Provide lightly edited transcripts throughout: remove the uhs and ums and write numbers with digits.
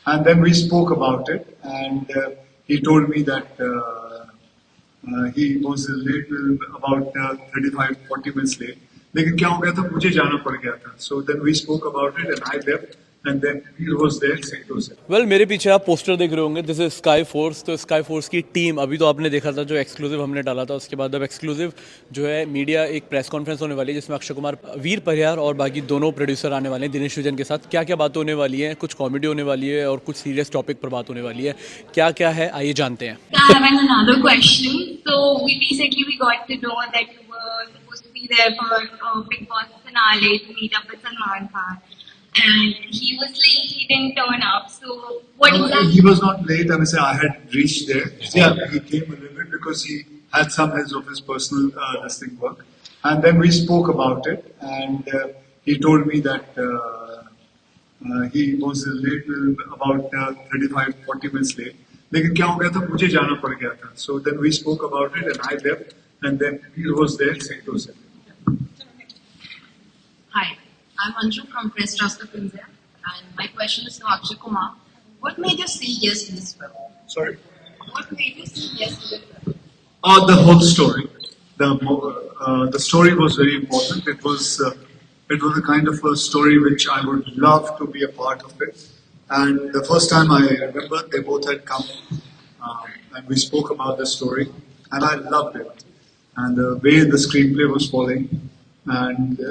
And then we spoke about it, and he told me that he was a little about 35-40 minutes late. लेकिन क्या हो गया था मुझे जाना पड़ गया था. So then we spoke about it and I left and then he was there saying to us. Well मेरे पीछे आप पोस्टर देख रहे होंगे, दिस इज स्काई फोर्स. तो स्काई फोर्स की टीम अभी तो आपने देखा था जो एक्सक्लूसिव हमने डाला था, उसके बाद अब एक्सक्लूसिव जो है मीडिया एक प्रेस कॉन्फ्रेंस होने वाली है जिसमें अक्षय कुमार, वीर परिहार और बाकी दोनों प्रोड्यूसर आने वाले हैं दिनेश विजन के साथ. क्या क्या बातें होने वाली है, कुछ कॉमेडी होने वाली है और कुछ सीरियस टॉपिक पर बात होने वाली है. क्या क्या है आइए जानते हैं. I have another question. So we recently got to know that you were supposed to be there for Big Boss finale to meet up with Salman Khan, and he was late. He didn't turn up. So what exactly? He was not late. I mean, say I had reached there. Yeah, he came a little bit because he had some of his personal this thing work, and then we spoke about it, and he told me that he was a little about 35-40 minutes late. लेकिन क्या हो गया था मुझे जाना पड़ गया था. So then we spoke about it and I left and then he was there saying to us. Hi, I'm Anju from Press Trust of India, and my question is to Akshay Kumar. What made you say yes to this film? Sorry? What made you say yes to this film? The whole story. The story was very important. It was a kind of a story which I would love to be a part of it. And the first time I remember they both had come and we spoke about the story and I loved it. And the way the screenplay was falling and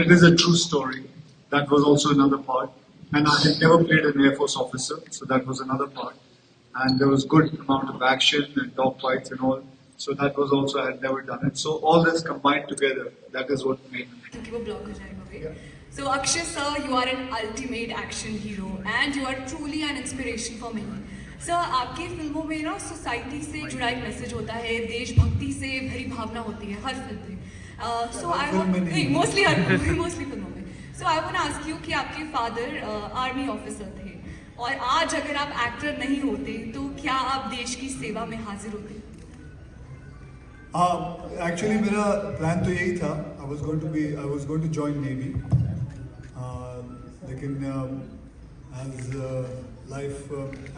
it is a true story. That was also another part. And I had never played an Air Force officer, so that was another part. And there was good amount of action and dog fights and all. So that was also, I had never done it. So all this combined together, that is what made me. क्योंकि वो block हो जाएगा. So Akshay sir, you are an ultimate action hero and you are truly an inspiration for many. Sir, आपकी फिल्मों में ना society से जुड़ा एक मैसेज होता है, देशभक्ति से भरी भावना होती है हर फिल्म में. So I want mostly फिल्मों में. So I want to ask you कि आपके फादर आर्मी ऑफिसर थे और आज अगर आप एक्टर नहीं होते तो क्या आप देश की सेवा में हाजिर होते? एक्चुअली मेरा प्लान तो यही था. I was going to join Navy. लेकिन as life,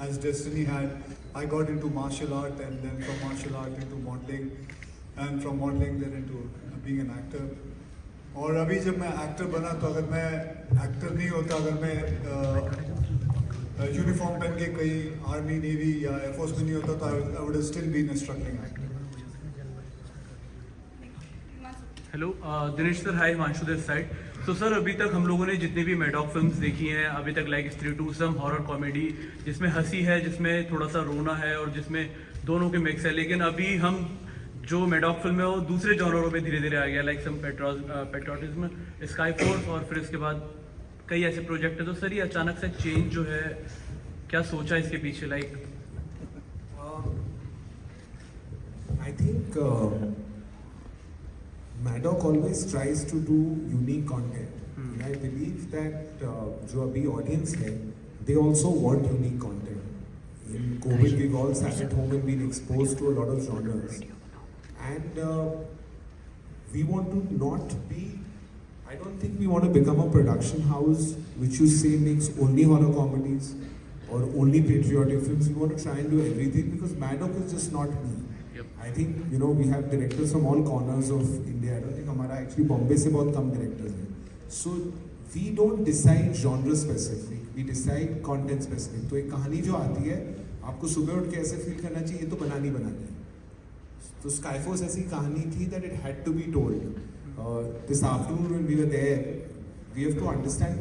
as destiny had, I got into martial art and then from martial art into modeling and from modeling then into being an actor. और अभी जब मैं actor बना तो अगर मैं actor नहीं होता, अगर मैं यूनिफॉर्म पहन के कहीं आर्मी नेवी या एयरफोर्स में नहीं होता तो I would have still been a struggling actor. Hello Dinesh sir, hi, Himanshu this side. तो सर अभी तक हम लोगों ने जितनी भी मैडॉक फिल्म्स देखी हैं अभी तक, लाइक स्त्री टू, सम हॉरर कॉमेडी जिसमें हंसी है, जिसमें थोड़ा सा रोना है और जिसमें दोनों के मिक्स है. लेकिन अभी हम जो मैडॉक फिल्म है वो दूसरे जॉनरों में धीरे धीरे आ गया, like some patriotism, sky force और फिर इसके बाद कई ऐसे प्रोजेक्ट है. तो सर ये अचानक से चेंज जो है, क्या सोचा इसके पीछे? Like I think Maddock always tries to do unique content. And I believe that जो अभी audience है, they also want unique content. In COVID, we've all sat at home and been exposed to a lot of genres. And we want to not be, I don't think we want to become a production house which you say makes only horror comedies or only patriotic films. We want to try and do everything because Maddock is just not me. I think, you know, we have directors from all corners of India. I don't think हमारा actually Bombay से बहुत कम directors हैं. So we don't decide genre specific. We decide content specific. तो एक कहानी जो आती है, आपको सुबह उठ के ऐसे फील करना चाहिए, ये तो बनानी है. तो Skyforce ऐसी कहानी थी that it had to be told. This afternoon when we were there, we have to understand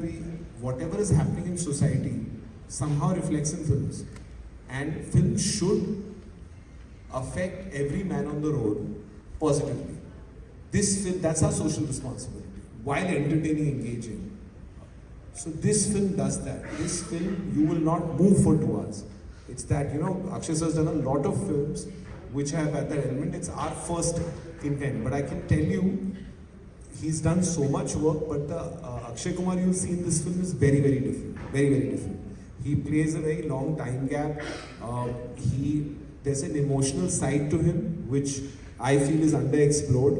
whatever is happening in society somehow reflects in films. And films should affect every man on the road positively. This film, that's our social responsibility, while entertaining, engaging. So this film does that. This film, you will not move for 2 hours. It's that, you know, Akshay sir has done a lot of films which have at that element. It's our first intent. But I can tell you, he's done so much work, but the Akshay Kumar you'll see in this film is very, very different. Very, very different. He plays a very long time gap. There's an emotional side to him which I feel is underexplored.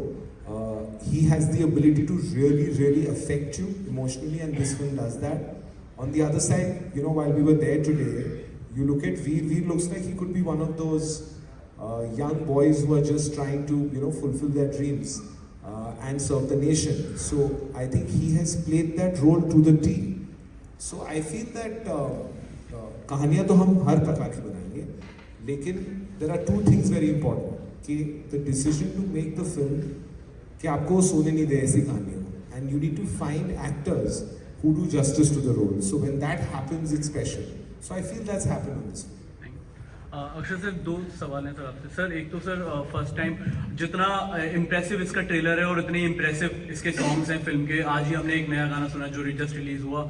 He has the ability to really, really affect you emotionally, and this film does that. On the other side, you know, while we were there today, you look at Veer. Veer looks like he could be one of those young boys who are just trying to, you know, fulfill their dreams and serve the nation. So I think he has played that role to the T. So I feel that कहानियाँ तो हम हर प्रकार की बनाएंगे, लेकिन there are two things very important कि the decision to make the film कि आपको सोने नहीं दे ऐसी कहानियों, and you need to find actors who do justice to the role. So when that happens, it's special. So I feel that's happened on this film. अक्षर sir, दो सवाल हैं सर आपसे। सर एक तो सर फर्स्ट टाइम जितना impressive इसका trailer है और इतने इम्प्रेसिव इसके सॉन्ग्स हैं फिल्म के, आज ही हमने एक नया गाना सुना जो जस्ट रिलीज हुआ,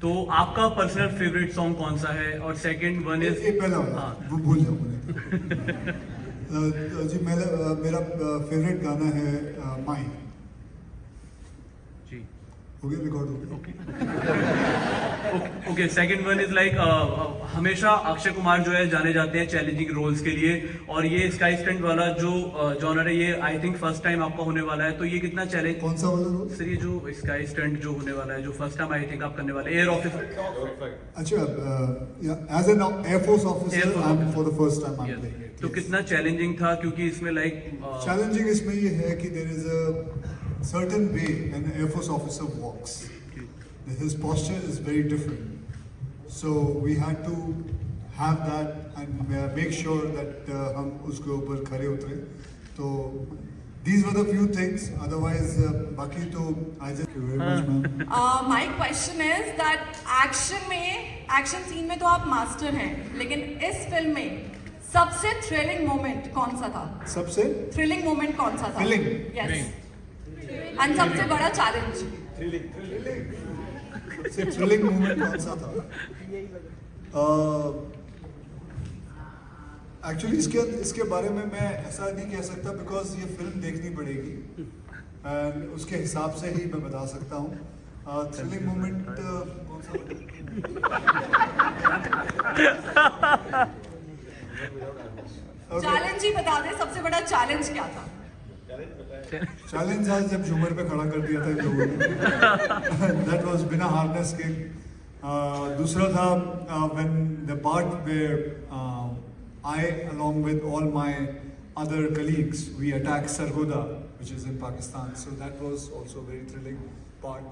तो आपका पर्सनल फेवरेट सॉन्ग कौन सा है? और सेकंड वन इज पहला वो भूल जाओ जी, मेरा फेवरेट गाना है माई। जी हो गया, रिकॉर्ड हो गया। Okay, second one is like हमेशा अक्षय कुमार जो है जाने जाते हैं चैलेंजिंग रोल्स के लिए, और ये स्काई स्टंट वाला जो जॉनर है ये आई थिंक फर्स्ट टाइम आपका होने वाला है, तो ये कितना चैलेंज? कौन सा वाला रोल? सर ये जो स्काई स्टंट जो होने वाला है, जो फर्स्ट टाइम आई थिंक आप करने वाले एयर ऑफिसर। अच्छा, as an air force officer for the first time I am playing it. तो कितना चैलेंजिंग था, क्योंकि इसमें लाइक चैलेंजिंग इसमें ये है कि there is a certain way an air force officer walks, his posture is very different, so we had to have that and make sure that हम उसके ऊपर खड़े उतरे। तो these were the few things, otherwise बाकी तो I just very much ma'am। My question is that action scene में तो आप मास्टर हैं, लेकिन इस फिल्म में सबसे थ्रिलिंग मोमेंट कौन सा था? सबसे थ्रिलिंग मोमेंट कौन सा था? Thrilling? यस। एंड सबसे बड़ा चैलेंज? सबसे थ्रिलिंग मोमेंट कौन सा था? एक्चुअली इसके बारे में मैं ऐसा नहीं कह सकता, बिकॉज ये फिल्म देखनी पड़ेगी एंड उसके हिसाब से ही मैं बता सकता हूँ। थ्रिलिंग मोमेंट कौन सा? चैलेंज ही बता दे, सबसे बड़ा चैलेंज क्या था? चैलेंज आज जब झूमर पे खड़ा कर दिया था इन लोगों ने, दैट वाज बिना हार्नेस के। दूसरा था when the part where I along with all my other colleagues we attacked Sargodha, which is in Pakistan, so that was also a very thrilling part.